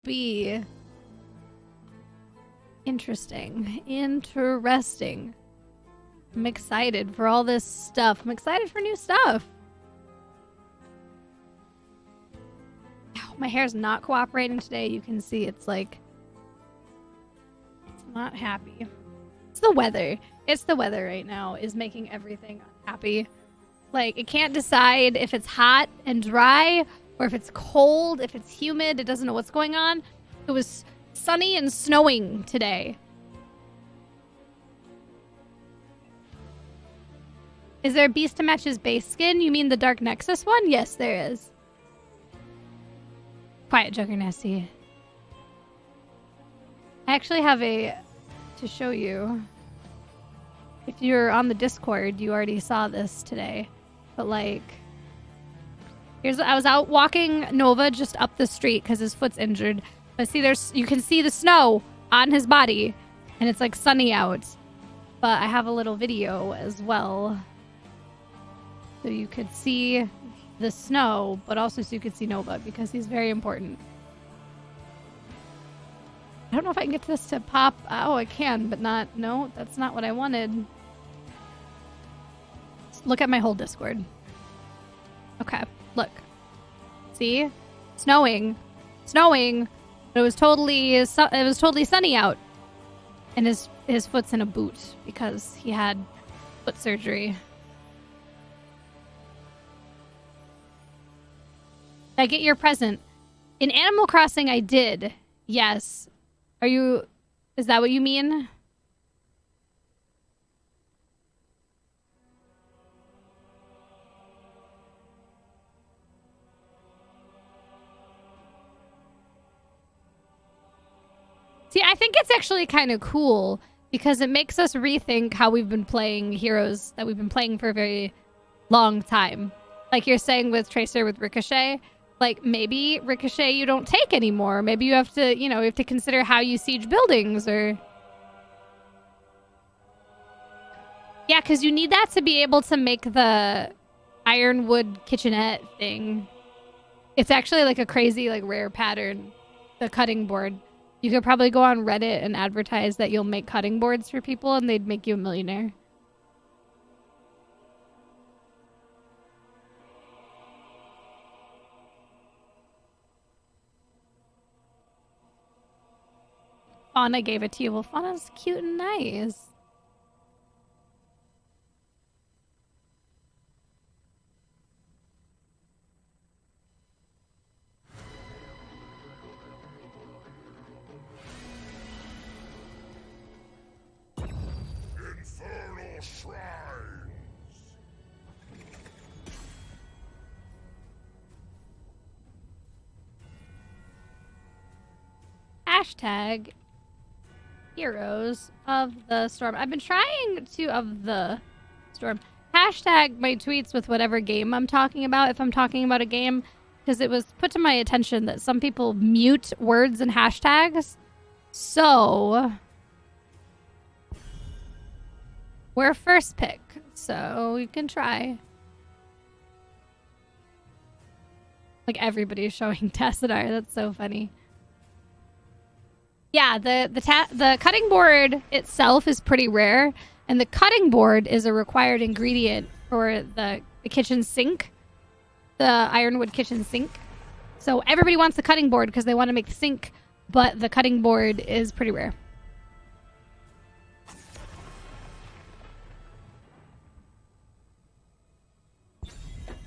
be interesting. Interesting. I'm excited for all this stuff. I'm excited for new stuff. Ow, my hair's not cooperating today. You can see it's like... It's not happy. It's the weather. It's the weather right now is making everything unhappy. Like, it can't decide if it's hot and dry or if it's cold, if it's humid. It doesn't know what's going on. It was sunny and snowing today. Is there a beast to match his base skin? You mean the Dark Nexus one? Yes, there is. Quiet, Joker Nasty. I actually have a... to show you. If you're on the Discord, you already saw this today. But like... I was out walking Nova just up the street because his foot's injured. But see, you can see the snow on his body. And it's like sunny out. But I have a little video as well. So you could see the snow, but also so you could see Nova because he's very important. I don't know if I can get this to pop. Oh, I can, but not. No, that's not what I wanted. Look at my whole Discord. Okay, look. See? Snowing. Snowing. But it was totally sunny out. And his foot's in a boot because he had foot surgery. Did I get your present? In Animal Crossing, I did. Yes. Is that what you mean? See, I think it's actually kind of cool because it makes us rethink how we've been playing heroes that we've been playing for a very long time. Like you're saying with Tracer with Ricochet. Like, maybe Ricochet you don't take anymore. Maybe you have to, you have to consider how you siege buildings or... Yeah, because you need that to be able to make the ironwood kitchenette thing. It's actually like a crazy, like, rare pattern. The cutting board. You could probably go on Reddit and advertise that you'll make cutting boards for people and they'd make you a millionaire. Fauna gave it to you. Well, Fauna's cute and nice. Infernal shrines. Hashtag Heroes of the Storm. I've been trying to of the Storm. Hashtag my tweets with whatever game I'm talking about if I'm talking about a game. Because it was put to my attention that some people mute words and hashtags. So... we're first pick. So you can try. Like everybody's showing Tassadar. That's so funny. Yeah, the cutting board itself is pretty rare, and the cutting board is a required ingredient for the kitchen sink, the ironwood kitchen sink. So everybody wants the cutting board because they want to make the sink, but the cutting board is pretty rare.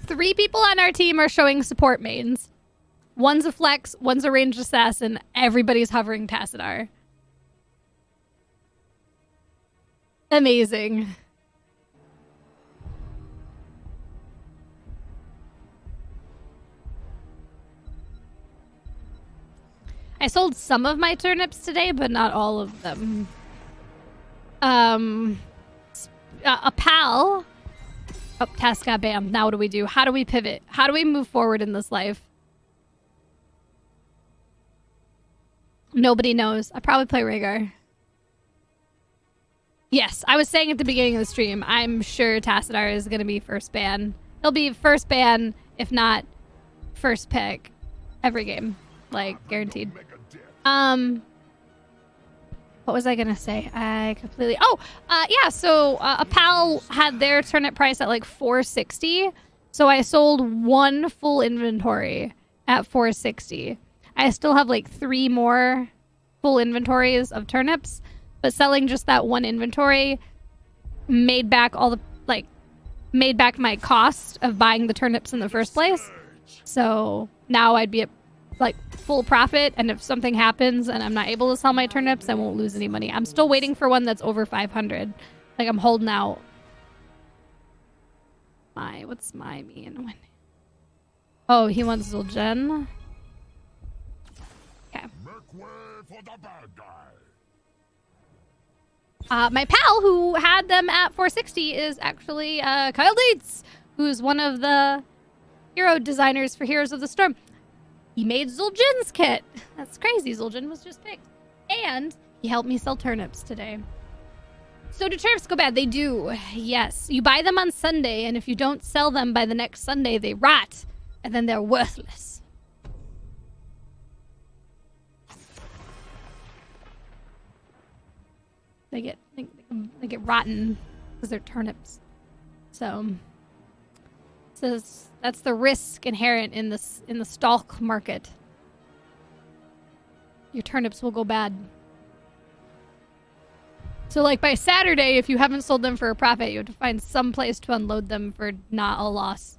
Three people on our team are showing support mains. One's a flex, one's a ranged assassin. Everybody's hovering Tassadar. Amazing. I sold some of my turnips today, but not all of them. A pal. Oh, task got banned. Now what do we do? How do we pivot? How do we move forward in this life? Nobody knows. I probably play Rehgar. Yes, I was saying at the beginning of the stream, I'm sure Tassadar is going to be first ban. He'll be first ban, if not first pick, every game. Like, guaranteed. What was I gonna say? I completely. Oh, yeah. So a pal had their turnip price at like 460. So I sold one full inventory at 460. I still have like 3 more full inventories of turnips, but selling just that one inventory made back all the made back my cost of buying the turnips in the first place. So now I'd be at like full profit, and if something happens and I'm not able to sell my turnips, I won't lose any money. I'm still waiting for one that's over 500. Like, I'm holding out. What's my mean? Oh, he wants Zul'jin. Okay. Make way for the bad guy. My pal who had them at 460 is actually Kyle Dietz, who's one of the hero designers for Heroes of the Storm. He made Zul'jin's kit. That's crazy. Zul'jin was just picked. And he helped me sell turnips today. So do turnips go bad? They do. Yes. You buy them on Sunday, and if you don't sell them by the next Sunday, they rot. And then they're worthless. They get rotten because they're turnips. So that's the risk inherent in the stalk market. Your turnips will go bad. So like by Saturday, if you haven't sold them for a profit, you have to find some place to unload them for not a loss.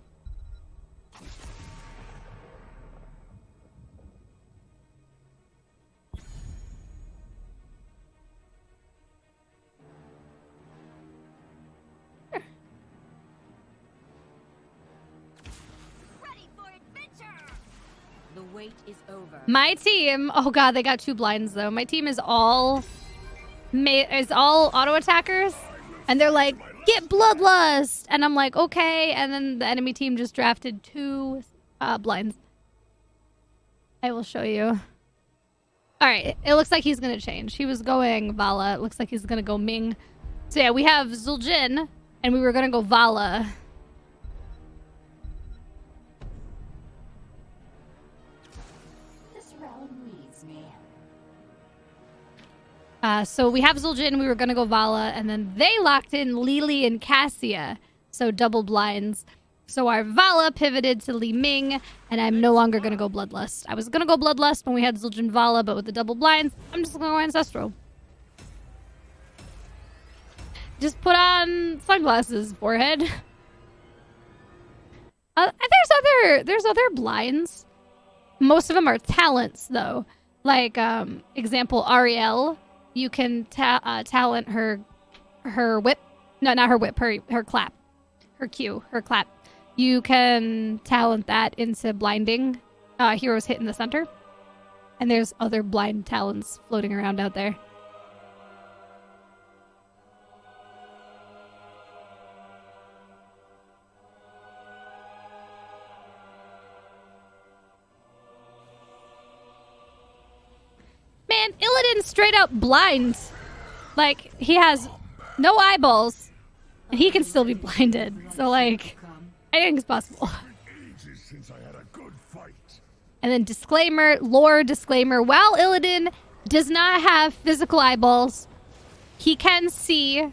The wait is over. My team, oh god, they got 2 blinds though. My team is all auto attackers, and they're like, get Bloodlust, and I'm like, okay, and then the enemy team just drafted 2 blinds. I will show you. All right, it looks like he's gonna change. He was going Vala. It looks like he's gonna go Ming. So yeah, we have Zul'jin, and we were gonna go Vala. So we have Zul'jin, we were going to go Vala, and then they locked in Lili and Cassia, so double blinds. So our Vala pivoted to Li Ming, and I'm no longer going to go Bloodlust. I was going to go Bloodlust when we had Zul'jin Vala, but with the double blinds, I'm just going to go Ancestral. Just put on sunglasses, forehead. There's other blinds. Most of them are talents, though. Like, example, Ariel. You can talent her whip. No, not her whip. Her clap. Her Q. Her clap. You can talent that into blinding heroes hit in the center. And there's other blind talents floating around out there. Man, Illidan's straight up blind. Like, he has no eyeballs, and he can still be blinded. So, like, anything's possible. And then disclaimer, lore disclaimer, while Illidan does not have physical eyeballs, he can see,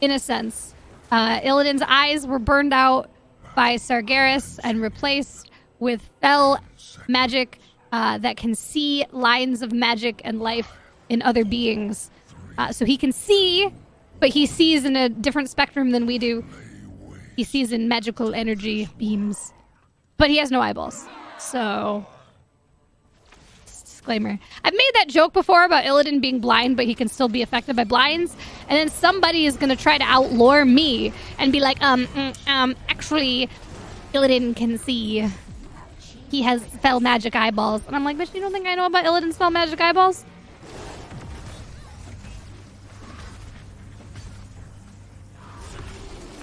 in a sense. Illidan's eyes were burned out by Sargeras and replaced with fel magic that can see lines of magic and life in other beings. So he can see, but he sees in a different spectrum than we do. He sees in magical energy beams. But he has no eyeballs. So, disclaimer. I've made that joke before about Illidan being blind, but he can still be affected by blinds. And then somebody is going to try to outlaw me and be like, actually, Illidan can see. He has fel magic eyeballs. And I'm like, bitch, you don't think I know about Illidan's fel magic eyeballs?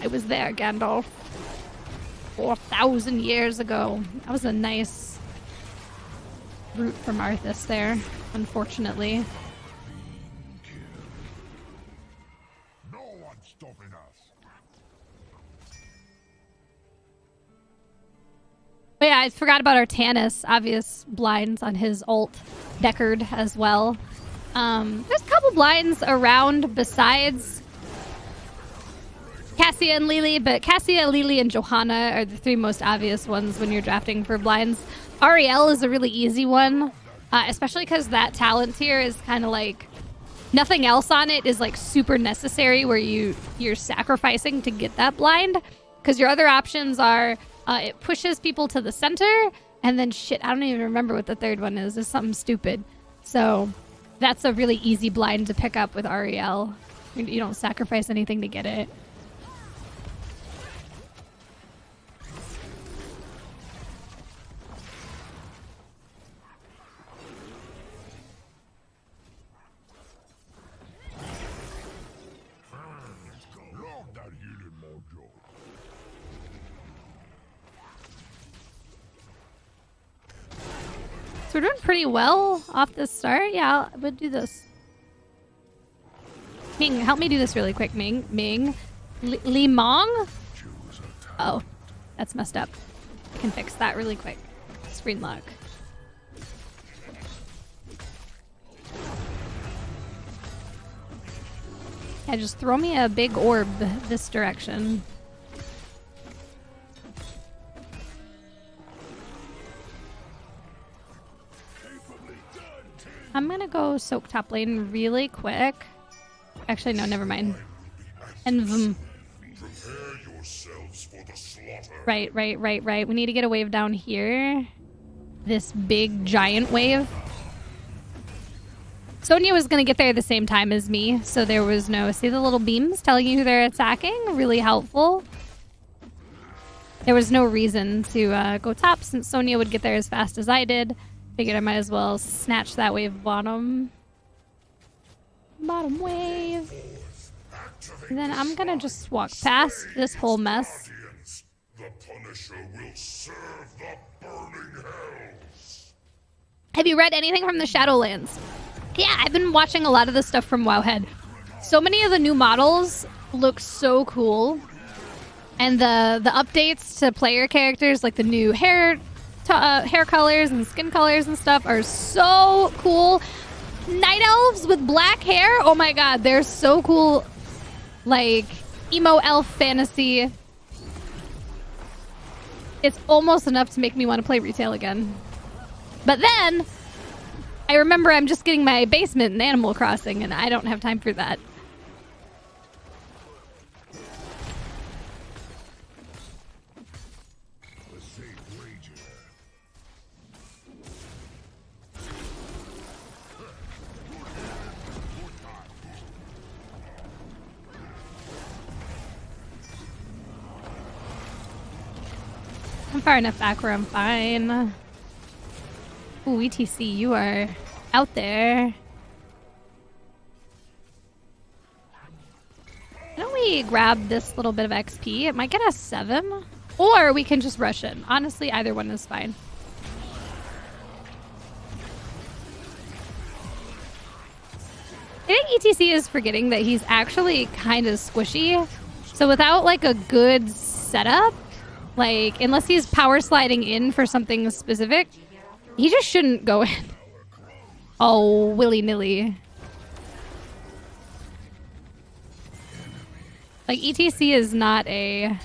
I was there, Gandalf. 4,000 years ago. That was a nice route from Arthas there, unfortunately. No one's stopping us. But yeah, I forgot about our Tannis. Obvious blinds on his ult. Deckard as well. There's a couple blinds around besides Cassia and Lily, but Cassia, Lily, and Johanna are the three most obvious ones when you're drafting for blinds. Ariel is a really easy one, especially because that talent tier is kind of like nothing else on it is like super necessary where you're sacrificing to get that blind, because your other options are it pushes people to the center, and then shit, I don't even remember what the third one is. It's something stupid. So that's a really easy blind to pick up with Ariel. You don't sacrifice anything to get it. Love that healing mojo. So we're doing pretty well off the start. Yeah, we'll do this. Ming, help me do this really quick, Ming. Ming. Li Ming? Oh, that's messed up. I can fix that really quick. Screen lock. Yeah, just throw me a big orb this direction. I'm gonna go soak top lane really quick. Actually, no, never mind. And vroom. Prepare yourselves for the slaughter. Right. We need to get a wave down here. This big giant wave. Sonya was gonna get there at the same time as me, so there was no... See the little beams telling you who they're attacking? Really helpful. There was no reason to go top since Sonya would get there as fast as I did. Figured I might as well snatch that wave bottom. Bottom wave. And then I'm gonna just walk past this whole mess. The Punisher will serve the burning hells. Have you read anything from the Shadowlands? Yeah, I've been watching a lot of the stuff from Wowhead. So many of the new models look so cool. And the updates to player characters, like the new hair colors and skin colors and stuff, are so cool. Night elves with black hair, oh my god, they're so cool. Like emo elf fantasy. It's almost enough to make me want to play retail again. But then I remember I'm just getting my basement in Animal Crossing, and I don't have time for that. I'm far enough back where I'm fine. Ooh, ETC, you are out there. Why don't we grab this little bit of XP? It might get us 7. Or we can just rush in. Honestly, either one is fine. I think ETC is forgetting that he's actually kind of squishy. So without like a good setup, like unless he's power sliding in for something specific, he just shouldn't go in. Oh, willy-nilly. Like ETC is not a...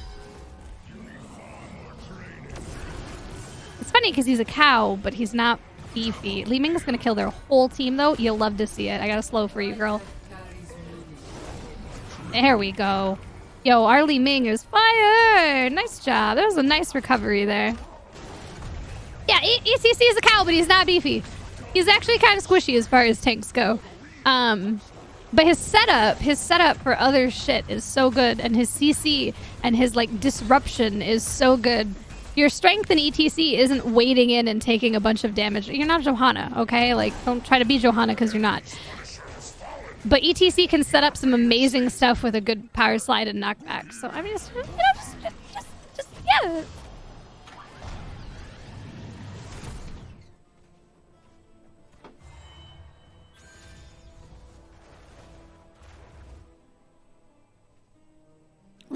It's funny because he's a cow, but he's not beefy. Li Ming is going to kill their whole team, though. You'll love to see it. I got a slow for you, girl. There we go. Yo, our Li Ming is fire! Nice job. That was a nice recovery there. Yeah, ETC is a cow, but he's not beefy. He's actually kind of squishy as far as tanks go. But his setup for other shit is so good, and his CC and his like disruption is so good. Your strength in ETC isn't wading in and taking a bunch of damage. You're not Johanna, okay? Like, don't try to be Johanna because you're not. But ETC can set up some amazing stuff with a good power slide and knockback. So I mean, just yeah.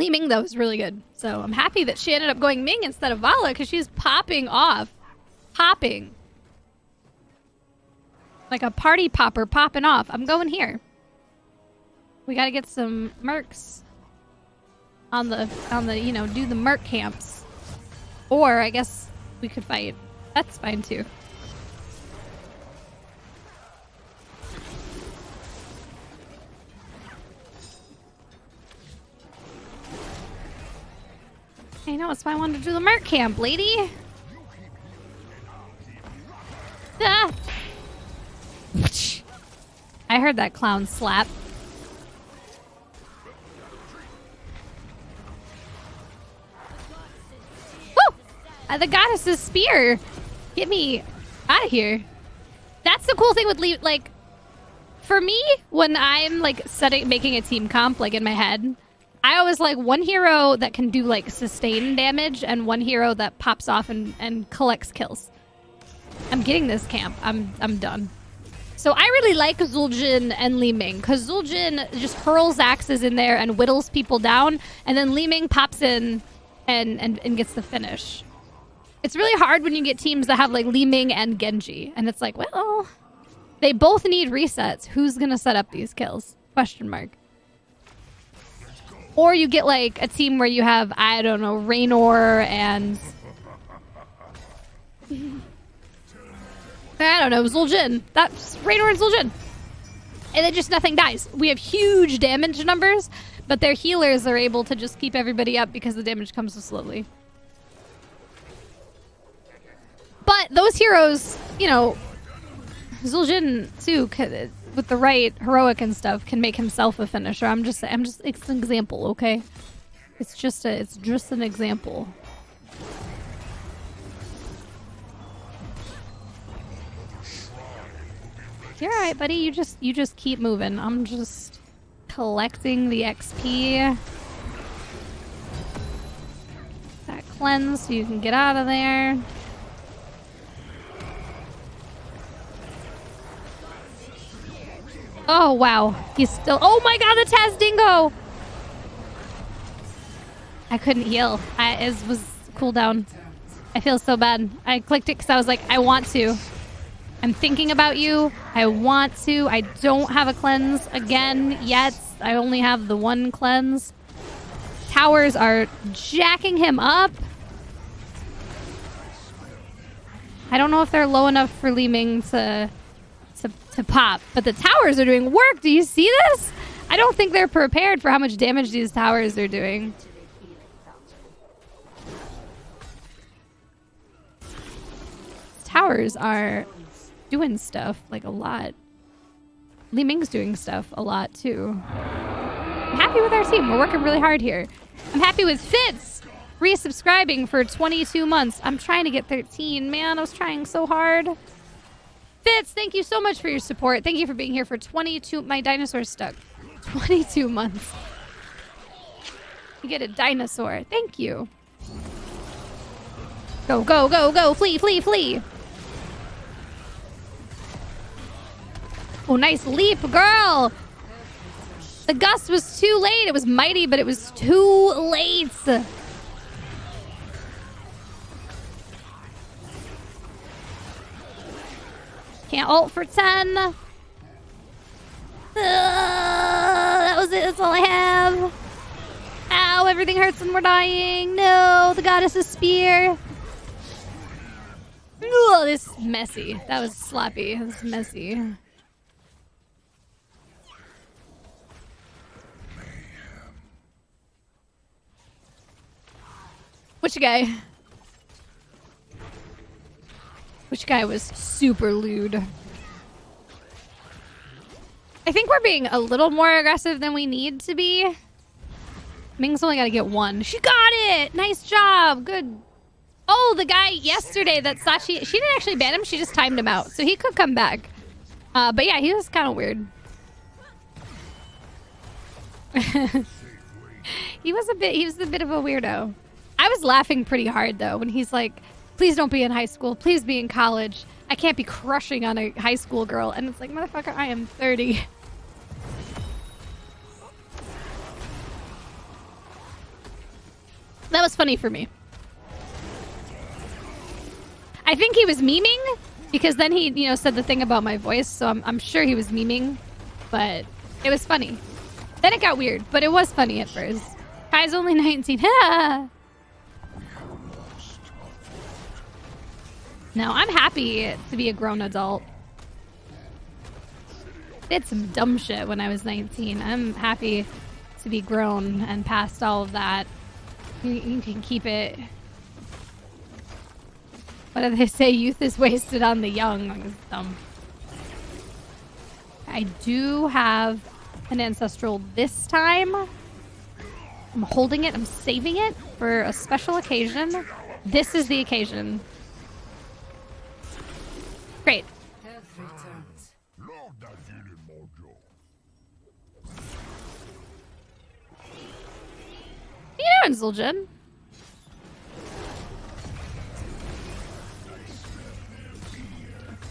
Li Ming, though, is really good. So I'm happy that she ended up going Ming instead of Vala because she's popping off. Popping. Like a party popper popping off. I'm going here. We gotta get some mercs on the, you know, do the merc camps. Or I guess we could fight. That's fine too. I know, that's why I wanted to do the merc camp, lady. Ah. I heard that clown slap. Woo! The goddess's spear. Get me out of here. That's the cool thing with like, for me, when I'm like making a team comp, like in my head, I always like one hero that can do like sustain damage and one hero that pops off and collects kills. I'm getting this camp. I'm done. So I really like Zul'jin and Li Ming because Zul'jin just hurls axes in there and whittles people down, and then Li Ming pops in and gets the finish. It's really hard when you get teams that have like Li Ming and Genji, and it's like, well, they both need resets. Who's gonna set up these kills? Question mark. Or you get like a team where you have, I don't know, Raynor and I don't know, Zul'jin. That's Raynor and Zul'jin. And then just nothing dies. We have huge damage numbers, but their healers are able to just keep everybody up because the damage comes so slowly. But those heroes, you know, Zul'jin too, with the right heroic and stuff, can make himself a finisher. it's an example, okay? It's just an example. You're alright, buddy. You just keep moving. I'm just collecting the XP. That cleanse so you can get out of there. Oh, wow. He's still... Oh my god, the Taz Dingo! I couldn't heal. It was cooldown. I feel so bad. I clicked it because I was like, I want to. I'm thinking about you. I want to. I don't have a cleanse again yet. I only have the one cleanse. Towers are jacking him up. I don't know if they're low enough for Li Ming to pop, but the towers are doing work. Do you see this? I don't think they're prepared for how much damage these towers are doing. Towers are doing stuff like a lot. Li Ming's doing stuff a lot too. I'm happy with our team. We're working really hard here. I'm happy with Fitz resubscribing for 22 months. I'm trying to get 13. Man, I was trying so hard. Fitz, thank you so much for your support. Thank you for being here for 22... My dinosaur's stuck. 22 months. You get a dinosaur. Thank you. Go, go, go, go. Flee, flee, flee. Oh, nice leap, girl. The gust was too late. It was mighty, but it was too late. Can't ult for 10. That was it. That's all I have. Ow, everything hurts and we're dying. No, the goddess's spear. Oh, this is messy. That was sloppy. That was messy. Which guy? Which guy was super lewd? I think we're being a little more aggressive than we need to be. Ming's only got to get one. She got it! Nice job! Good. Oh, the guy yesterday that Sachi... She didn't actually ban him. She just timed him out. So he could come back. But yeah, he was kind of weird. He was a bit of a weirdo. I was laughing pretty hard, though, when he's like, please don't be in high school. Please be in college. I can't be crushing on a high school girl. And it's like, motherfucker, I am 30. That was funny for me. I think he was memeing because then he, you know, said the thing about my voice. So I'm sure he was memeing, but it was funny. Then it got weird, but it was funny at first. Kai's only 19. No, I'm happy to be a grown adult. Did some dumb shit when I was 19. I'm happy to be grown and past all of that. You can keep it. What do they say? Youth is wasted on the young. It's dumb. I do have an ancestral this time. I'm holding it. I'm saving it for a special occasion. This is the occasion. Great. What are you doing, Zul'jin?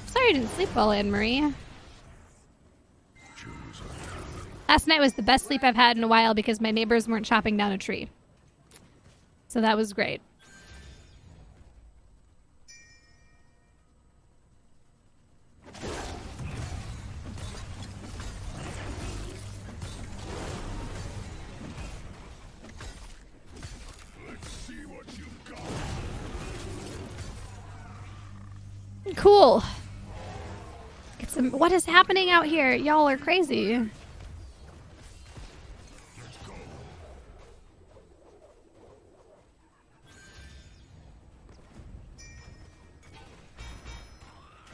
Sorry you didn't sleep well, Anne-Marie. Last night was the best sleep I've had in a while because my neighbors weren't chopping down a tree. So that was great. Cool. Get some. What is happening out here? Y'all are crazy.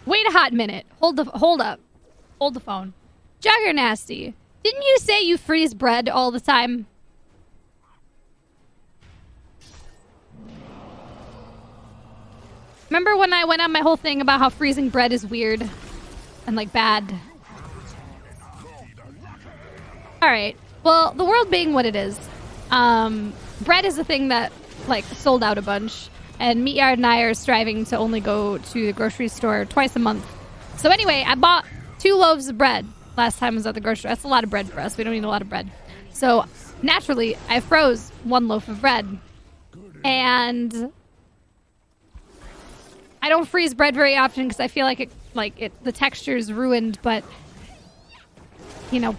Wait a hot minute. Hold up. Hold the phone. Jugger Nasty. Didn't you say you freeze bread all the time? Remember when I went on my whole thing about how freezing bread is weird and like bad? Alright. Well, the world being what it is, bread is a thing that like sold out a bunch. And Meatyard and I are striving to only go to the grocery store twice a month. So anyway, I bought 2 loaves of bread last time I was at the grocery store. That's a lot of bread for us. We don't eat a lot of bread. So naturally, I froze 1 loaf of bread. And I don't freeze bread very often because I feel like the texture is ruined, but you know,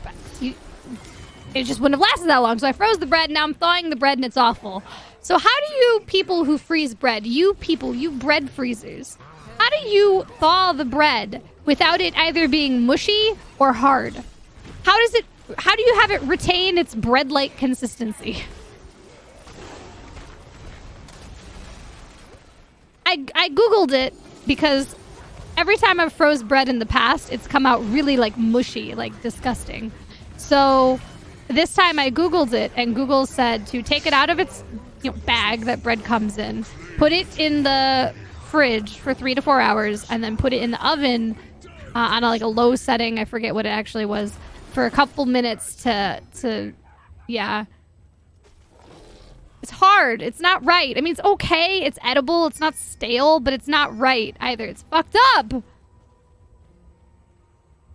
it just wouldn't have lasted that long. So I froze the bread, and now I'm thawing the bread, and it's awful. So how do you people who freeze bread, you bread freezers, how do you thaw the bread without it either being mushy or hard? How do you have it retain its bread-like consistency? I googled it because every time I've froze bread in the past, it's come out really like mushy, like disgusting. So this time I googled it, and Google said to take it out of its bag that bread comes in, put it in the fridge for 3 to 4 hours, and then put it in the oven on a low setting. I forget what it actually was, for a couple minutes to yeah. It's hard. It's not right. I mean, it's okay. It's edible. It's not stale, but it's not right either. It's fucked up.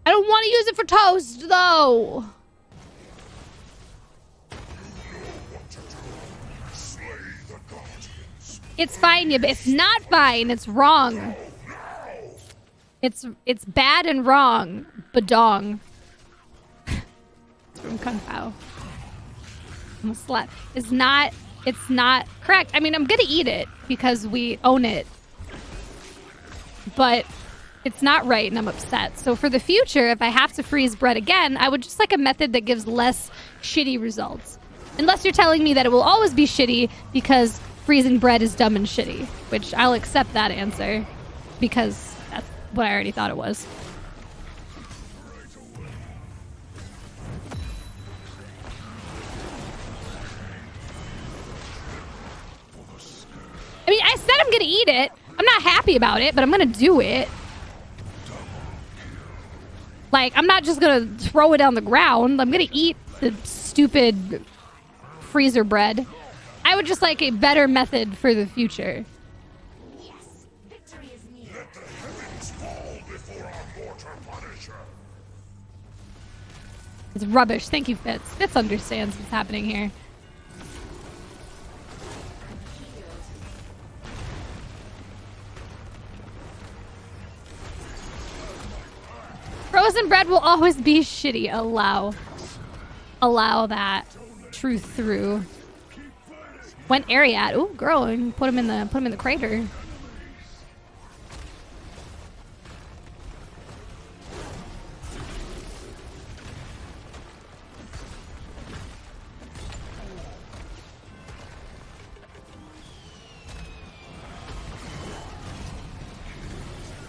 I don't want to use it for toast, though. It's fine, yeah, but it's not fine. It's wrong. It's bad and wrong. Badong. It's from Kung Pao. Almost slap. It's not correct. I mean, I'm gonna eat it because we own it, but it's not right, and I'm upset. So for the future, if I have to freeze bread again, I would just like a method that gives less shitty results. Unless you're telling me that it will always be shitty because freezing bread is dumb and shitty, which I'll accept that answer because that's what I already thought it was. I mean, I said I'm gonna eat it. I'm not happy about it, but I'm gonna do it. Like, I'm not just gonna throw it on the ground. I'm gonna eat the stupid freezer bread. I would just like a better method for the future. Yes, victory is near. Let the heavens fall before our mortar punisher. It's rubbish. Thank you, Fitz. Fitz understands what's happening here. Frozen bread will always be shitty. Allow that. Truth through. Went Ariat. Ooh, girl, and put him in the crater.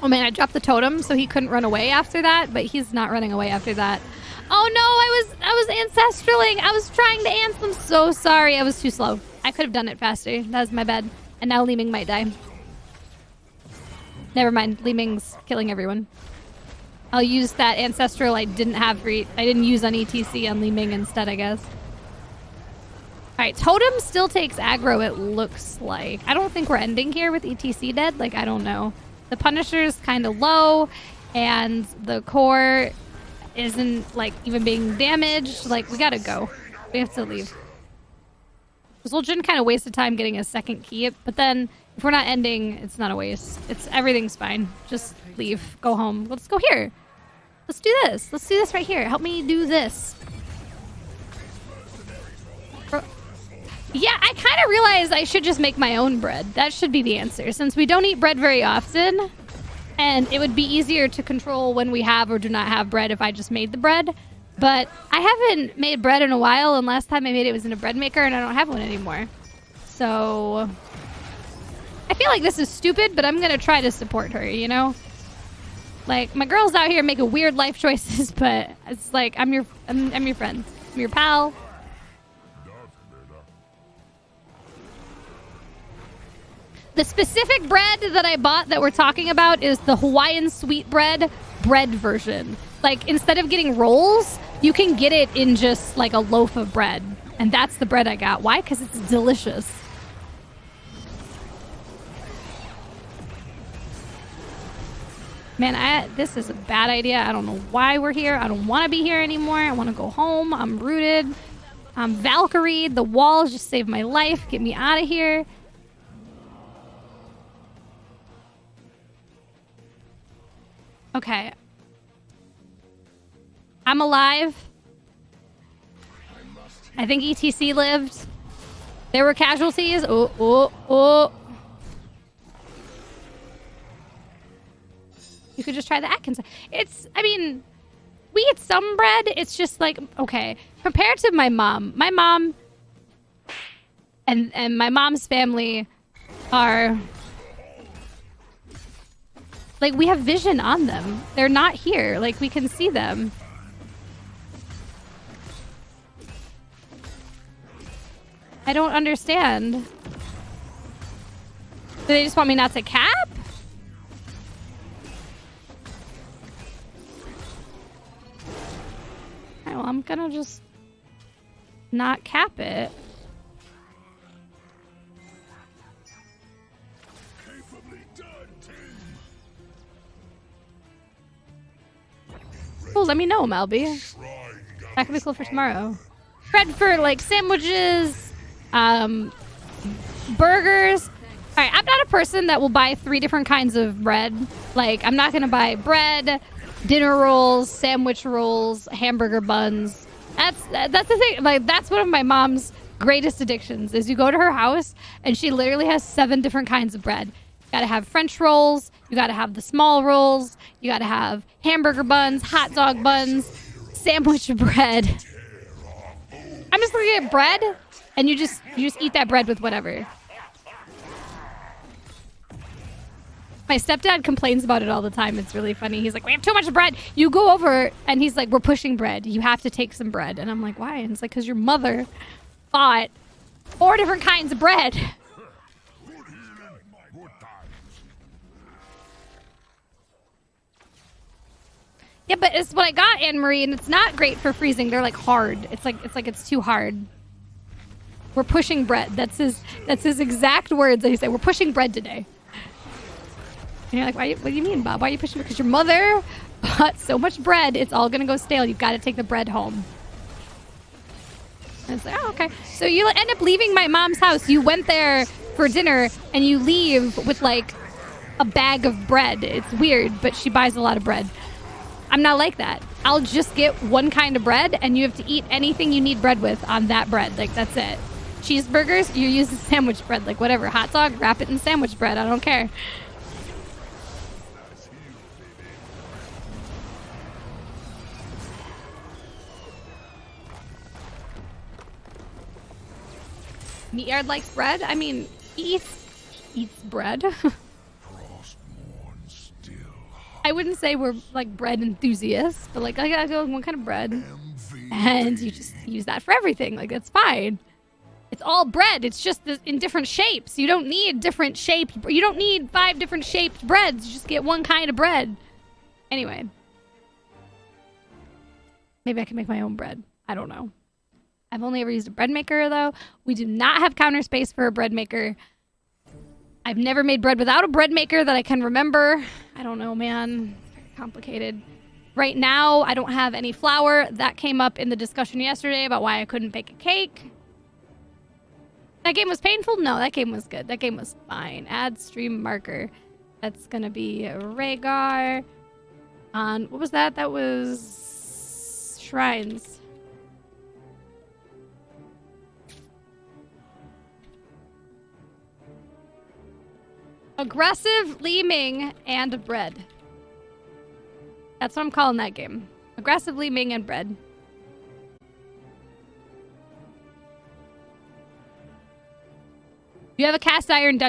Oh man, I dropped the totem so he couldn't run away after that, but he's not running away after that. Oh no, I was ancestraling. I was trying to ants. I'm so sorry. I was too slow. I could have done it faster. That was my bad. And now Li Ming might die. Never mind. Li Ming's killing everyone. I'll use that ancestral I didn't use on ETC on Li Ming instead, I guess. Alright, totem still takes aggro, it looks like. I don't think we're ending here with ETC dead. Like, I don't know. The Punisher's kind of low, and the core isn't, like, even being damaged. Like, we gotta go. We have to leave. Zul'jin kind of wasted time getting a second key, but then if we're not ending, it's not a waste. Everything's fine. Just leave. Go home. Let's go here. Let's do this. Let's do this right here. Help me do this. Yeah, I kind of realized I should just make my own bread. That should be the answer, since we don't eat bread very often, and it would be easier to control when we have or do not have bread if I just made the bread. But I haven't made bread in a while, and last time I made it was in a bread maker, and I don't have one anymore. So I feel like this is stupid, but I'm gonna try to support her, you know? Like, my girl's out here making weird life choices, but it's like, I'm your friend. I'm your pal. The specific bread that I bought that we're talking about is the Hawaiian sweetbread version. Like, instead of getting rolls, you can get it in just like a loaf of bread. And that's the bread I got. Why? Because it's delicious. Man, this is a bad idea. I don't know why we're here. I don't want to be here anymore. I want to go home. I'm rooted. I'm Valkyrie. The walls just saved my life. Get me out of here. Okay. I'm alive. I think ETC lived. There were casualties. Oh. You could just try the Atkins. I mean, we eat some bread. It's just like, okay. Compared to my mom and my mom's family are... Like, we have vision on them. They're not here. Like, we can see them. I don't understand. Do they just want me not to cap? Alright, well, I'm gonna just not cap it. Cool, let me know, Malby. That could be cool for tomorrow. Bread for, like, sandwiches, burgers. Alright, I'm not a person that will buy 3 different kinds of bread. Like, I'm not gonna buy bread, dinner rolls, sandwich rolls, hamburger buns. That's the thing. Like, that's one of my mom's greatest addictions, is you go to her house and she literally has 7 different kinds of bread. You gotta have French rolls, you gotta have the small rolls, you gotta have hamburger buns, hot dog buns, sandwich bread. I'm just gonna get bread, and you just eat that bread with whatever. My stepdad complains about it all the time. It's really funny. He's like, we have too much bread. You go over, and he's like, we're pushing bread. You have to take some bread. And I'm like, why? And it's like, because your mother bought 4 different kinds of bread. Yeah, but it's what I got, Anne-Marie, and it's not great for freezing. They're like hard. It's like it's too hard. We're pushing bread. That's his exact words that he said. We're pushing bread today. And you're like, what do you mean, Bob? Why are you pushing? Because your mother bought so much bread, it's all gonna go stale. You've got to take the bread home. And it's like, oh, okay. So you end up leaving my mom's house. You went there for dinner, and you leave with like a bag of bread. It's weird, but she buys a lot of bread. I'm not like that. I'll just get one kind of bread, and you have to eat anything you need bread with on that bread. Like, that's it. Cheeseburgers, you use the sandwich bread. Like, whatever. Hot dog, wrap it in sandwich bread. I don't care. Meatyard likes bread? I mean, he eats bread. I wouldn't say we're like bread enthusiasts, but like I gotta go one kind of bread. And you just use that for everything. Like, that's fine. It's all bread. It's just in different shapes. You don't need different shaped. You don't need 5 different shaped breads. You just get one kind of bread. Anyway. Maybe I can make my own bread. I don't know. I've only ever used a bread maker, though. We do not have counter space for a bread maker. I've never made bread without a bread maker that I can remember. I don't know, man. Very complicated. Right now, I don't have any flour. That came up in the discussion yesterday about why I couldn't bake a cake. That game was painful? No, that game was good. That game was fine. Add stream marker. That's going to be Rehgar. On, what was that? That was shrines. Aggressive, Li Ming, and bread. That's what I'm calling that game. Aggressive, Li Ming, and bread. You have a cast iron Dutch